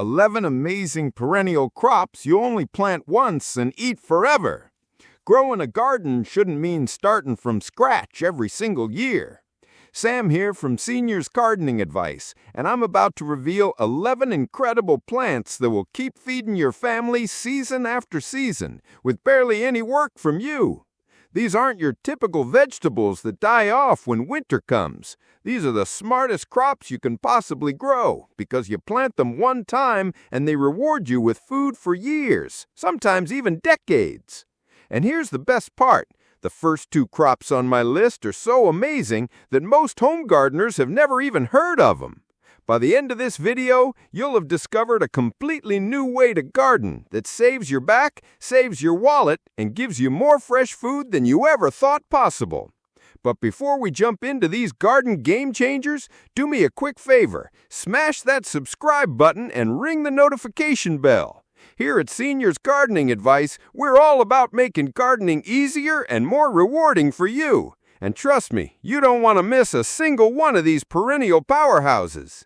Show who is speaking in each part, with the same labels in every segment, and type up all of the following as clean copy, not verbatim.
Speaker 1: 11 amazing perennial crops you only plant once and eat forever. Growing a garden shouldn't mean starting from scratch every single year. Sam here from Seniors Gardening Advice, and I'm about to reveal 11 incredible plants that will keep feeding your family season after season with barely any work from you. These aren't your typical vegetables that die off when winter comes. These are the smartest crops you can possibly grow because you plant them one time and they reward you with food for years, sometimes even decades. And here's the best part. The first two crops on my list are so amazing that most home gardeners have never even heard of them. By the end of this video, you'll have discovered a completely new way to garden that saves your back, saves your wallet, and gives you more fresh food than you ever thought possible. But before we jump into these garden game changers, do me a quick favor. Smash that subscribe button and ring the notification bell. Here at Seniors Gardening Advice, we're all about making gardening easier and more rewarding for you. And trust me, you don't want to miss a single one of these perennial powerhouses.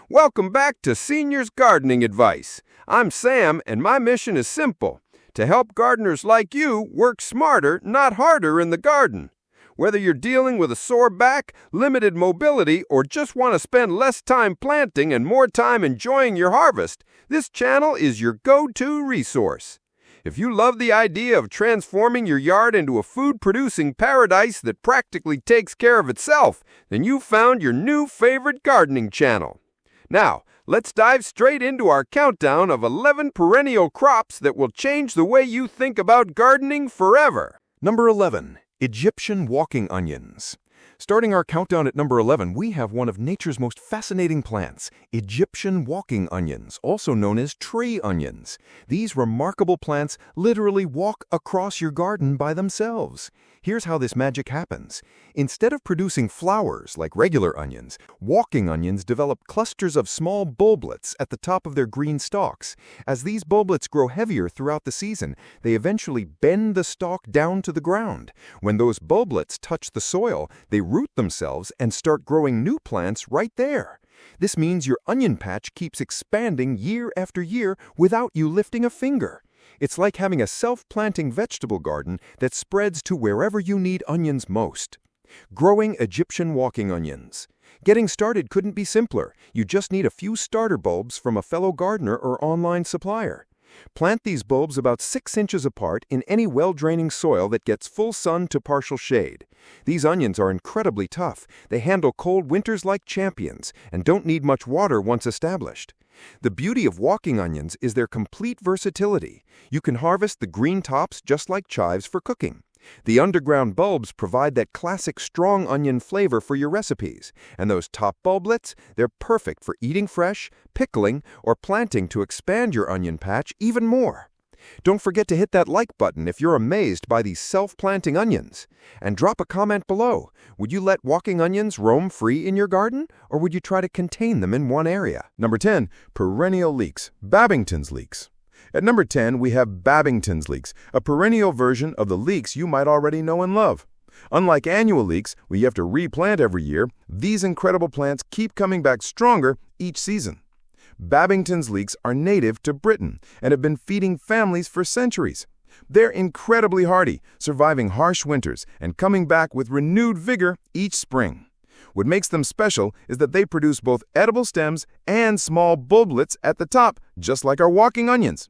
Speaker 1: Welcome back to Seniors Gardening Advice. I'm Sam, and my mission is simple: to help gardeners like you work smarter, not harder in the garden. Whether you're dealing with a sore back, limited mobility, or just want to spend less time planting and more time enjoying your harvest, this channel is your go-to resource. If you love the idea of transforming your yard into a food-producing paradise that practically takes care of itself, then you've found your new favorite gardening channel. Now, let's dive straight into our countdown of 11 perennial crops that will change the way you think about gardening forever.
Speaker 2: Number 11. Egyptian walking onions. Starting our countdown at number 11, we have one of nature's most fascinating plants, Egyptian walking onions, also known as tree onions. These remarkable plants literally walk across your garden by themselves. Here's how this magic happens. Instead of producing flowers like regular onions, walking onions develop clusters of small bulblets at the top of their green stalks. As these bulblets grow heavier throughout the season, they eventually bend the stalk down to the ground. When those bulblets touch the soil, they root themselves and start growing new plants right there. This means your onion patch keeps expanding year after year without you lifting a finger. It's like having a self-planting vegetable garden that spreads to wherever you need onions most. Growing Egyptian walking onions. Getting started couldn't be simpler. You just need a few starter bulbs from a fellow gardener or online supplier. Plant these bulbs about 6 inches apart in any well-draining soil that gets full sun to partial shade. These onions are incredibly tough. They handle cold winters like champions and don't need much water once established. The beauty of walking onions is their complete versatility. You can harvest the green tops just like chives for cooking. The underground bulbs provide that classic strong onion flavor for your recipes. And those top bulblets, they're perfect for eating fresh, pickling, or planting to expand your onion patch even more. Don't forget to hit that like button if you're amazed by these self-planting onions. And drop a comment below. Would you let walking onions roam free in your garden, or would you try to contain them in one area?
Speaker 1: Number 10. Perennial leeks. Babbington's leeks. At number 10, we have Babbington's leeks, a perennial version of the leeks you might already know and love. Unlike annual leeks, where you have to replant every year, these incredible plants keep coming back stronger each season. Babbington's leeks are native to Britain and have been feeding families for centuries. They're incredibly hardy, surviving harsh winters and coming back with renewed vigor each spring. What makes them special is that they produce both edible stems and small bulblets at the top, just like our walking onions.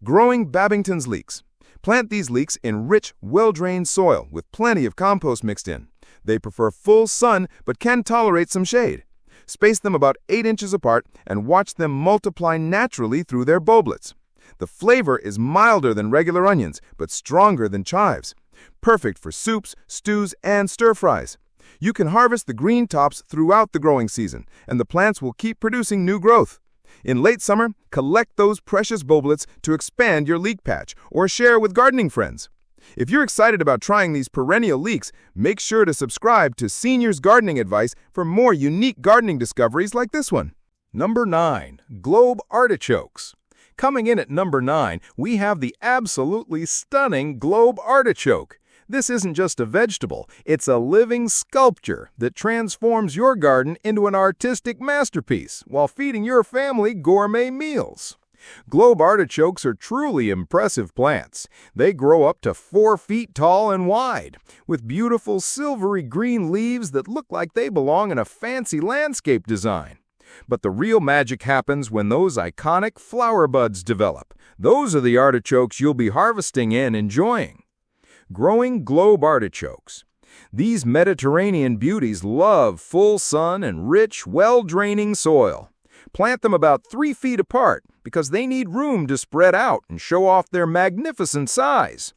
Speaker 1: Growing Babbington's leeks. Plant these leeks in rich, well-drained soil with plenty of compost mixed in. They prefer full sun but can tolerate some shade. Space them about 8 inches apart and watch them multiply naturally through their bulblets. The flavor is milder than regular onions, but stronger than chives. Perfect for soups, stews, and stir-fries. You can harvest the green tops throughout the growing season, and the plants will keep producing new growth. In late summer, collect those precious bulblets to expand your leek patch or share with gardening friends. If you're excited about trying these perennial leeks, make sure to subscribe to Seniors Gardening Advice for more unique gardening discoveries like this one.
Speaker 2: Number 9. Globe artichokes. Coming in at number 9, we have the absolutely stunning globe artichoke. This isn't just a vegetable, it's a living sculpture that transforms your garden into an artistic masterpiece while feeding your family gourmet meals. Globe artichokes are truly impressive plants. They grow up to 4 feet tall and wide, with beautiful silvery green leaves that look like they belong in a fancy landscape design. But the real magic happens when those iconic flower buds develop. Those are the artichokes you'll be harvesting and enjoying. Growing globe artichokes. These Mediterranean beauties love full sun and rich, well-draining soil. Plant them about 3 feet apart because they need room to spread out and show off their magnificent size.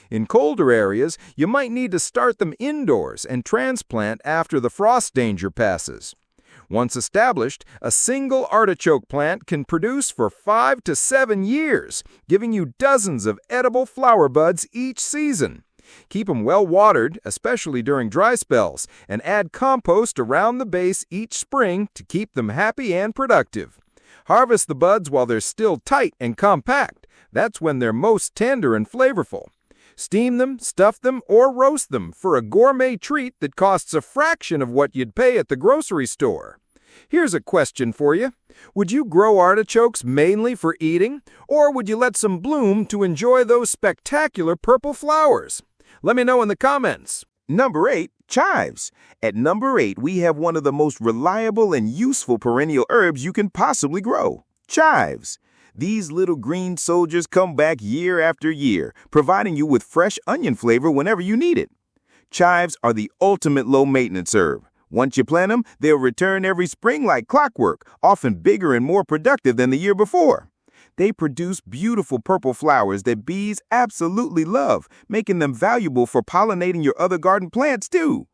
Speaker 2: In colder areas, you might need to start them indoors and transplant after the frost danger passes. Once established, a single artichoke plant can produce for 5 to 7 years, giving you dozens of edible flower buds each season. Keep them well watered, especially during dry spells, and add compost around the base each spring to keep them happy and productive. Harvest the buds while they're still tight and compact. That's when they're most tender and flavorful. Steam them, stuff them, or roast them for a gourmet treat that costs a fraction of what you'd pay at the grocery store. Here's a question for you. Would you grow artichokes mainly for eating, or would you let some bloom to enjoy those spectacular purple flowers? Let me know in the comments.
Speaker 3: Number 8, chives. At number 8, we have one of the most reliable and useful perennial herbs you can possibly grow, chives. These little green soldiers come back year after year, providing you with fresh onion flavor whenever you need it. Chives are the ultimate low-maintenance herb. Once you plant them, they'll return every spring like clockwork, often bigger and more productive than the year before. They produce beautiful purple flowers that bees absolutely love, making them valuable for pollinating your other garden plants too.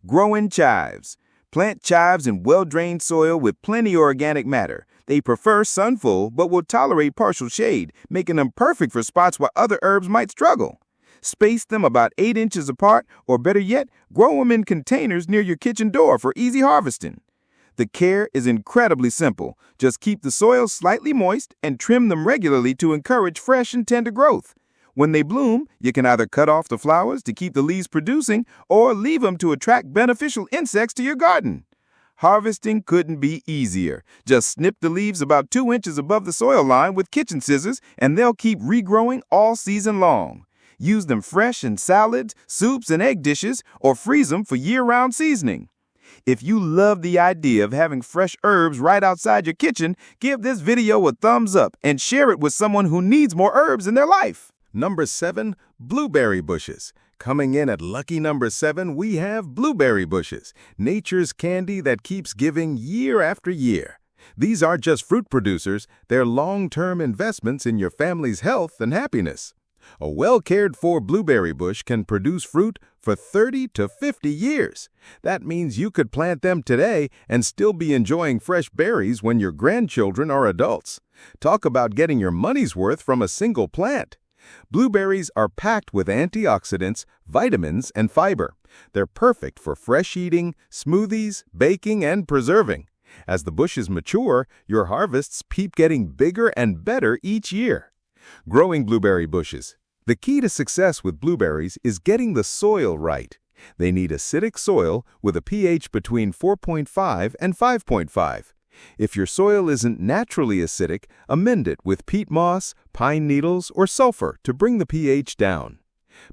Speaker 3: Growing chives. Plant chives in well-drained soil with plenty of organic matter. They prefer sunful but will tolerate partial shade, making them perfect for spots where other herbs might struggle. Space them about 8 inches apart, or better yet, grow them in containers near your kitchen door for easy harvesting. The care is incredibly simple. Just keep the soil slightly moist and trim them regularly to encourage fresh and tender growth. When they bloom, you can either cut off the flowers to keep the leaves producing or leave them to attract beneficial insects to your garden. Harvesting couldn't be easier. Just snip the leaves about 2 inches above the soil line with kitchen scissors and they'll keep regrowing all season long. Use them fresh in salads, soups, and egg dishes, or freeze them for year-round seasoning. If you love the idea of having fresh herbs right outside your kitchen, give this video a thumbs up and share it with someone who needs more herbs in their life.
Speaker 2: Number 7, blueberry bushes. Coming in at lucky number 7, we have blueberry bushes, nature's candy that keeps giving year after year. These aren't just fruit producers, they're long-term investments in your family's health and happiness. A well-cared-for blueberry bush can produce fruit for 30 to 50 years. That means you could plant them today and still be enjoying fresh berries when your grandchildren are adults. Talk about getting your money's worth from a single plant. Blueberries are packed with antioxidants, vitamins, and fiber. They're perfect for fresh eating, smoothies, baking, and preserving. As the bushes mature, your harvests keep getting bigger and better each year. Growing blueberry bushes. The key to success with blueberries is getting the soil right. They need acidic soil with a pH between 4.5 and 5.5. If your soil isn't naturally acidic, amend it with peat moss, pine needles, or sulfur to bring the pH down.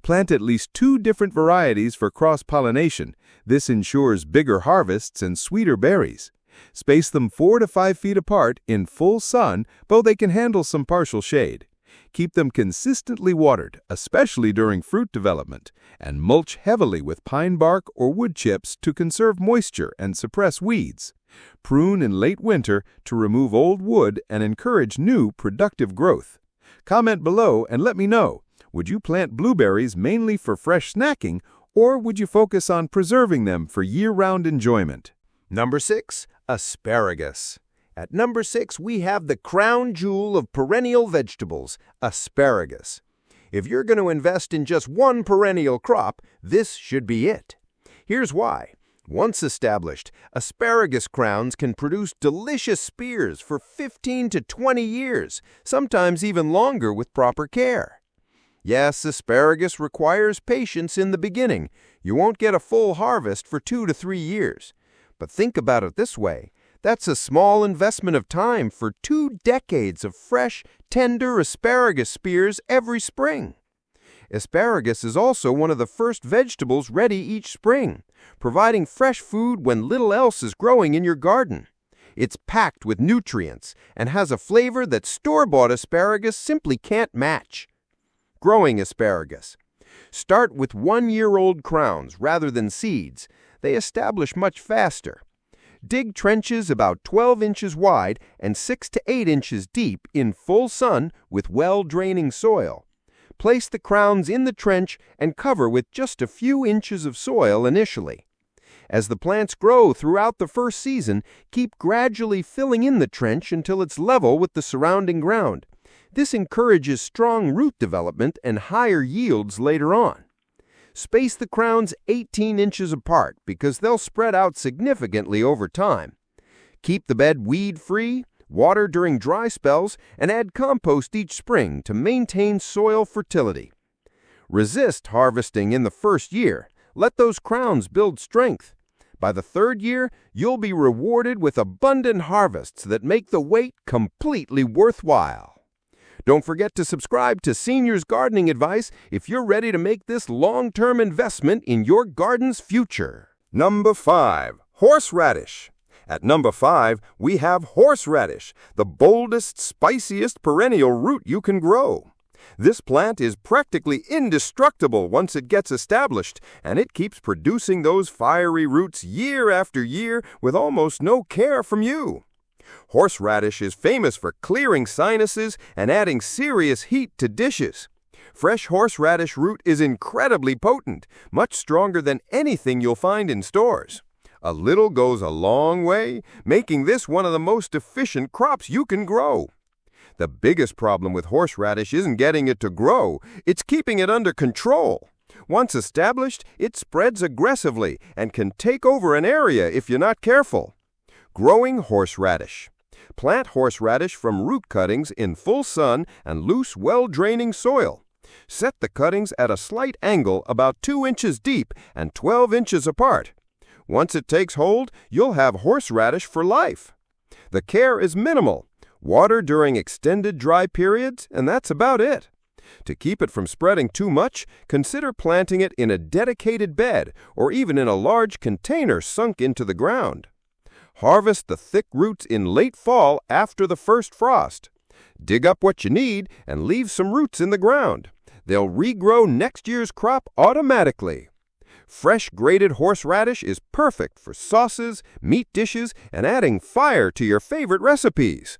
Speaker 2: Plant at least 2 different varieties for cross-pollination. This ensures bigger harvests and sweeter berries. Space them 4 to 5 feet apart in full sun, though they can handle some partial shade. Keep them consistently watered, especially during fruit development, and mulch heavily with pine bark or wood chips to conserve moisture and suppress weeds. Prune in late winter to remove old wood and encourage new, productive growth. Comment below and let me know, would you plant blueberries mainly for fresh snacking, or would you focus on preserving them for year-round enjoyment?
Speaker 1: Number 6, asparagus. At number 6, we have the crown jewel of perennial vegetables, asparagus. If you're going to invest in just one perennial crop, this should be it. Here's why. Once established, asparagus crowns can produce delicious spears for 15 to 20 years, sometimes even longer with proper care.
Speaker 2: Yes, asparagus requires patience in the beginning. You won't get a full harvest for 2 to 3 years. But think about it this way. That's a small investment of time for 2 decades of fresh, tender asparagus spears every spring. Asparagus is also one of the first vegetables ready each spring, providing fresh food when little else is growing in your garden. It's packed with nutrients and has a flavor that store-bought asparagus simply can't match. Growing asparagus. Start with 1-year-old crowns rather than seeds. They establish much faster. Dig trenches about 12 inches wide and 6 to 8 inches deep in full sun with well-draining soil. Place the crowns in the trench and cover with just a few inches of soil initially. As the plants grow throughout the first season, keep gradually filling in the trench until it's level with the surrounding ground. This encourages strong root development and higher yields later on. Space the crowns 18 inches apart because they'll spread out significantly over time. Keep the bed weed-free, water during dry spells, and add compost each spring to maintain soil fertility. Resist harvesting in the first year. Let those crowns build strength. By the 3rd year, you'll be rewarded with abundant harvests that make the wait completely worthwhile. Don't forget to subscribe to Seniors Gardening Advice if you're ready to make this long-term investment in your garden's future.
Speaker 3: Number 5. Horseradish. At number 5, we have horseradish, the boldest, spiciest perennial root you can grow. This plant is practically indestructible once it gets established, and it keeps producing those fiery roots year after year with almost no care from you. Horseradish is famous for clearing sinuses and adding serious heat to dishes. Fresh horseradish root is incredibly potent, much stronger than anything you'll find in stores. A little goes a long way, making this one of the most efficient crops you can grow. The biggest problem with horseradish isn't getting it to grow, it's keeping it under control. Once established, it spreads aggressively and can take over an area if you're not careful. Growing horseradish. Plant horseradish from root cuttings in full sun and loose, well-draining soil. Set the cuttings at a slight angle about 2 inches deep and 12 inches apart. Once it takes hold, you'll have horseradish for life. The care is minimal. Water during extended dry periods, and that's about it. To keep it from spreading too much, consider planting it in a dedicated bed or even in a large container sunk into the ground. Harvest the thick roots in late fall after the first frost. Dig up what you need and leave some roots in the ground. They'll regrow next year's crop automatically. Fresh grated horseradish is perfect for sauces, meat dishes, and adding fire to your favorite recipes.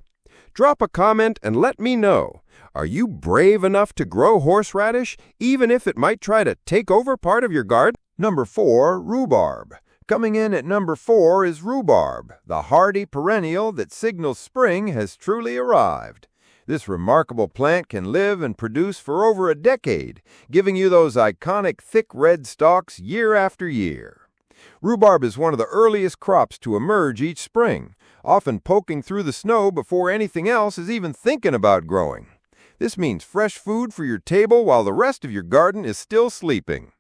Speaker 3: Drop a comment and let me know. Are you brave enough to grow horseradish, even if it might try to take over part of your garden?
Speaker 2: Number 4, rhubarb. Coming in at number 4 is rhubarb, the hardy perennial that signals spring has truly arrived. This remarkable plant can live and produce for over a decade, giving you those iconic thick red stalks year after year. Rhubarb is one of the earliest crops to emerge each spring, often poking through the snow before anything else is even thinking about growing. This means fresh food for your table while the rest of your garden is still sleeping.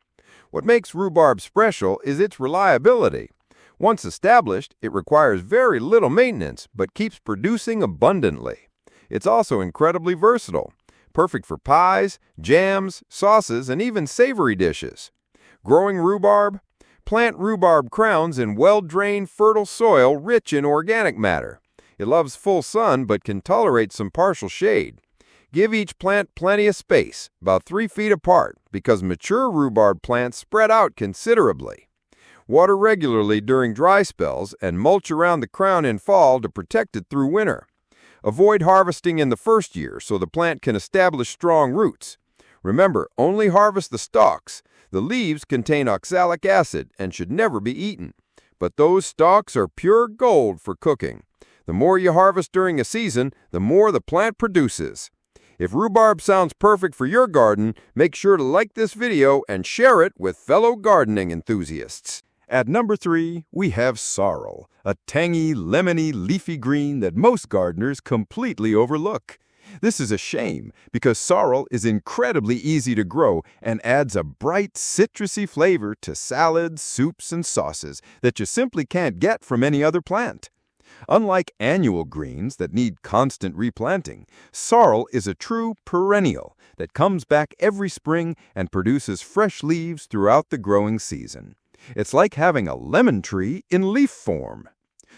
Speaker 2: What makes rhubarb special is its reliability. Once established, it requires very little maintenance, but keeps producing abundantly. It's also incredibly versatile, perfect for pies, jams, sauces, and even savory dishes. Growing rhubarb? Plant rhubarb crowns in well-drained, fertile soil rich in organic matter. It loves full sun but can tolerate some partial shade. Give each plant plenty of space, about 3 feet apart, because mature rhubarb plants spread out considerably. Water regularly during dry spells and mulch around the crown in fall to protect it through winter. Avoid harvesting in the first year so the plant can establish strong roots. Remember, only harvest the stalks. The leaves contain oxalic acid and should never be eaten. But those stalks are pure gold for cooking. The more you harvest during a season, the more the plant produces. If rhubarb sounds perfect for your garden, make sure to like this video and share it with fellow gardening enthusiasts.
Speaker 1: At number 3, we have sorrel, a tangy, lemony, leafy green that most gardeners completely overlook.
Speaker 2: This is a shame because sorrel is incredibly easy to grow and adds a bright, citrusy flavor to salads, soups, and sauces that you simply can't get from any other plant. Unlike annual greens that need constant replanting, sorrel is a true perennial that comes back every spring and produces fresh leaves throughout the growing season. It's like having a lemon tree in leaf form.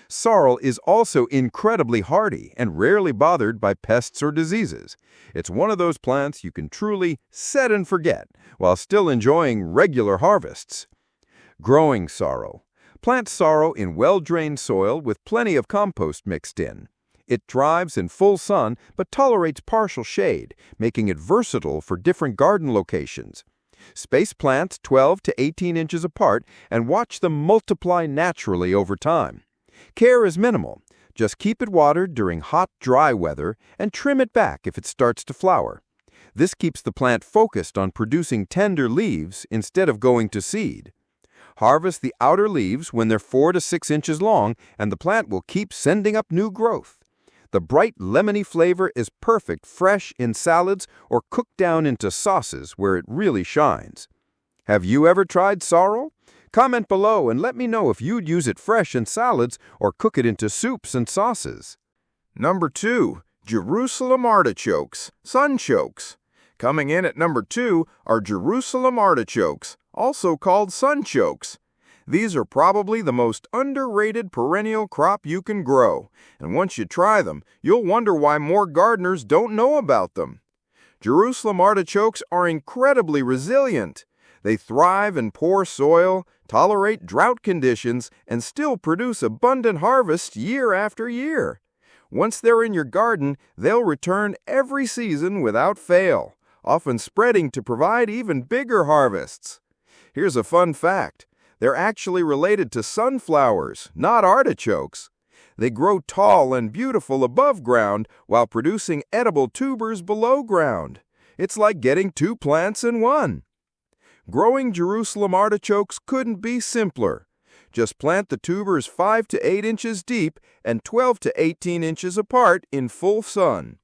Speaker 2: Sorrel is also incredibly hardy and rarely bothered by pests or diseases. It's one of those plants you can truly set and forget while still enjoying regular harvests. Growing sorrel. Plant sorrel in well-drained soil with plenty of compost mixed in. It thrives in full sun but tolerates partial shade, making it versatile for different garden locations. Space plants 12 to 18 inches apart and watch them multiply naturally over time. Care is minimal. Just keep it watered during hot, dry weather and trim it back if it starts to flower. This keeps the plant focused on producing tender leaves instead of going to seed. Harvest the outer leaves when they're 4 to 6 inches long, and the plant will keep sending up new growth. The bright lemony flavor is perfect fresh in salads or cooked down into sauces where it really shines. Have you ever tried sorrel? Comment below and let me know if you'd use it fresh in salads or cook it into soups and sauces.
Speaker 3: Number 2. Jerusalem artichokes, sunchokes. Coming in at number 2 are Jerusalem artichokes, also called sunchokes. These are probably the most underrated perennial crop you can grow, and once you try them, you'll wonder why more gardeners don't know about them. Jerusalem artichokes are incredibly resilient. They thrive in poor soil, tolerate drought conditions, and still produce abundant harvests year after year. Once they're in your garden, they'll return every season without fail, often spreading to provide even bigger harvests. Here's a fun fact. They're actually related to sunflowers, not artichokes. They grow tall and beautiful above ground while producing edible tubers below ground. It's like getting 2 plants in one. Growing Jerusalem artichokes couldn't be simpler. Just plant the tubers 5 to 8 inches deep and 12 to 18 inches apart in full sun.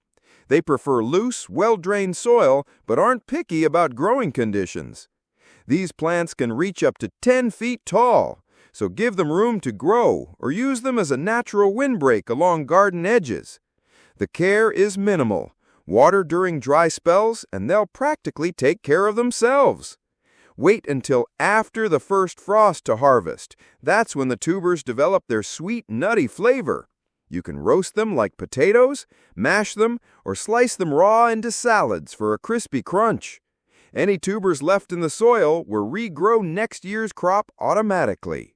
Speaker 3: They prefer loose, well-drained soil but aren't picky about growing conditions. These plants can reach up to 10 feet tall, so give them room to grow or use them as a natural windbreak along garden edges. The care is minimal. Water during dry spells and they'll practically take care of themselves. Wait until after the first frost to harvest. That's when the tubers develop their sweet, nutty flavor. You can roast them like potatoes, mash them, or slice them raw into salads for a crispy crunch. Any tubers left in the soil will regrow next year's crop automatically.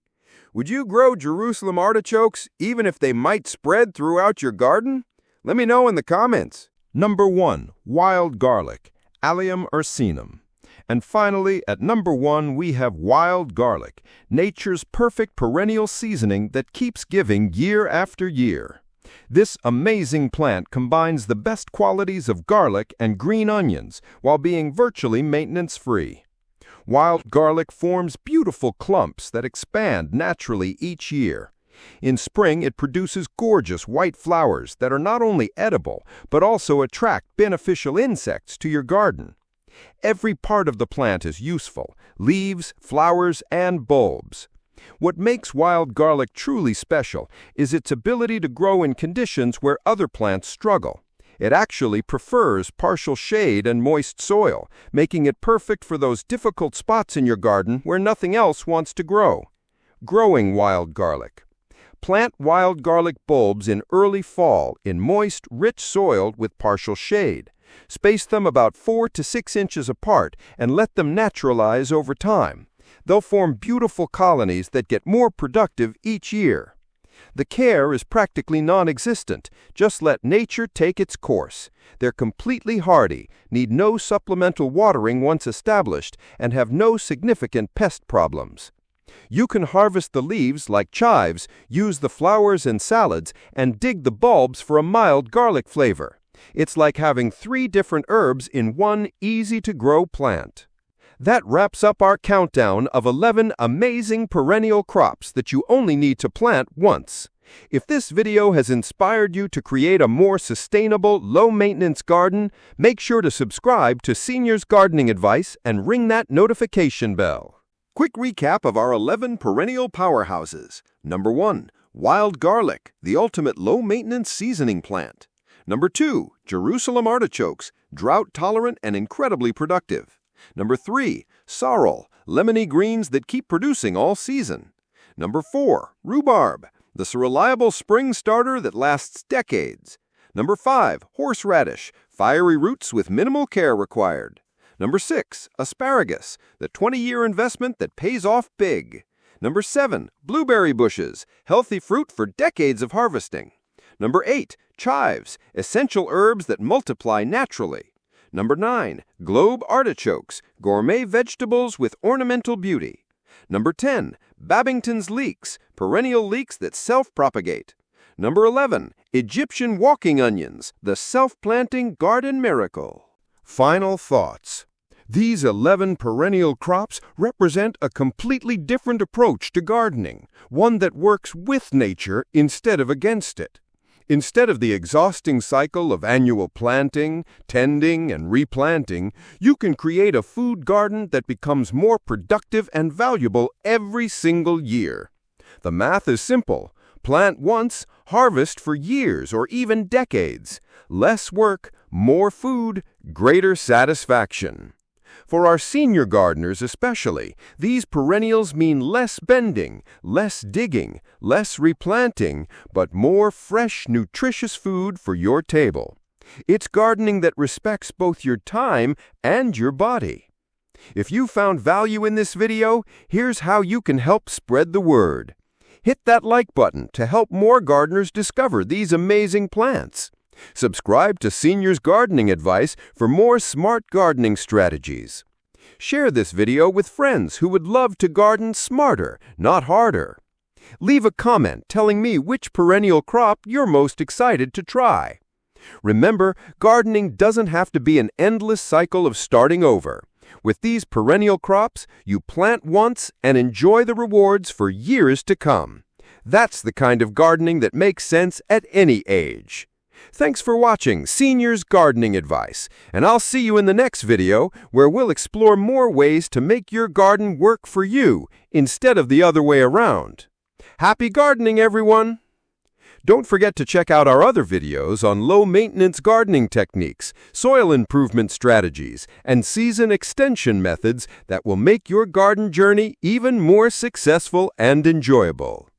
Speaker 3: Would you grow Jerusalem artichokes even if they might spread throughout your garden? Let me know in the comments.
Speaker 2: Number 1. Wild garlic, Allium ursinum. And finally, at number 1, we have wild garlic, nature's perfect perennial seasoning that keeps giving year after year. This amazing plant combines the best qualities of garlic and green onions while being virtually maintenance-free. Wild garlic forms beautiful clumps that expand naturally each year. In spring, it produces gorgeous white flowers that are not only edible, but also attract beneficial insects to your garden. Every part of the plant is useful: leaves, flowers, and bulbs. What makes wild garlic truly special is its ability to grow in conditions where other plants struggle. It actually prefers partial shade and moist soil, making it perfect for those difficult spots in your garden where nothing else wants to grow. Growing wild garlic. Plant wild garlic bulbs in early fall in moist, rich soil with partial shade. Space them about 4 to 6 inches apart and let them naturalize over time. They'll form beautiful colonies that get more productive each year. The care is practically non-existent. Just let nature take its course. They're completely hardy, need no supplemental watering once established, and have no significant pest problems. You can harvest the leaves like chives, use the flowers in salads, and dig the bulbs for a mild garlic flavor. It's like having 3 different herbs in one easy-to-grow plant. That wraps up our countdown of 11 amazing perennial crops that you only need to plant once. If this video has inspired you to create a more sustainable, low-maintenance garden, make sure to subscribe to Seniors Gardening Advice and ring that notification bell. Quick recap of our 11 perennial powerhouses. Number 1. Wild garlic, the ultimate low-maintenance seasoning plant. Number 2. Jerusalem artichokes, drought-tolerant and incredibly productive. Number 3. Sorrel, lemony greens that keep producing all season. Number 4. Rhubarb, the reliable spring starter that lasts decades. Number 5. Horseradish, fiery roots with minimal care required. Number 6. Asparagus, the 20-year investment that pays off big. Number 7. Blueberry bushes, healthy fruit for decades of harvesting. Number 8. Chives, essential herbs that multiply naturally. Number 9. Globe artichokes, gourmet vegetables with ornamental beauty. Number 10. Babbington's leeks, perennial leeks that self-propagate. Number 11. Egyptian walking onions, the self-planting garden miracle.
Speaker 1: Final thoughts. These 11 perennial crops represent a completely different approach to gardening, one that works with nature instead of against it. Instead of the exhausting cycle of annual planting, tending, and replanting, you can create a food garden that becomes more productive and valuable every single year. The math is simple. Plant once, harvest for years or even decades. Less work, more food, greater satisfaction. For our senior gardeners especially, these perennials mean less bending, less digging, less replanting, but more fresh, nutritious food for your table. It's gardening that respects both your time and your body. If you found value in this video, here's how you can help spread the word. Hit that like button to help more gardeners discover these amazing plants. Subscribe to Seniors Gardening Advice for more smart gardening strategies. Share this video with friends who would love to garden smarter, not harder. Leave a comment telling me which perennial crop you're most excited to try. Remember, gardening doesn't have to be an endless cycle of starting over. With these perennial crops, you plant once and enjoy the rewards for years to come. That's the kind of gardening that makes sense at any age. Thanks for watching Seniors Gardening Advice, and I'll see you in the next video where we'll explore more ways to make your garden work for you instead of the other way around. Happy gardening, everyone! Don't forget to check out our other videos on low-maintenance gardening techniques, soil improvement strategies, and season extension methods that will make your garden journey even more successful and enjoyable.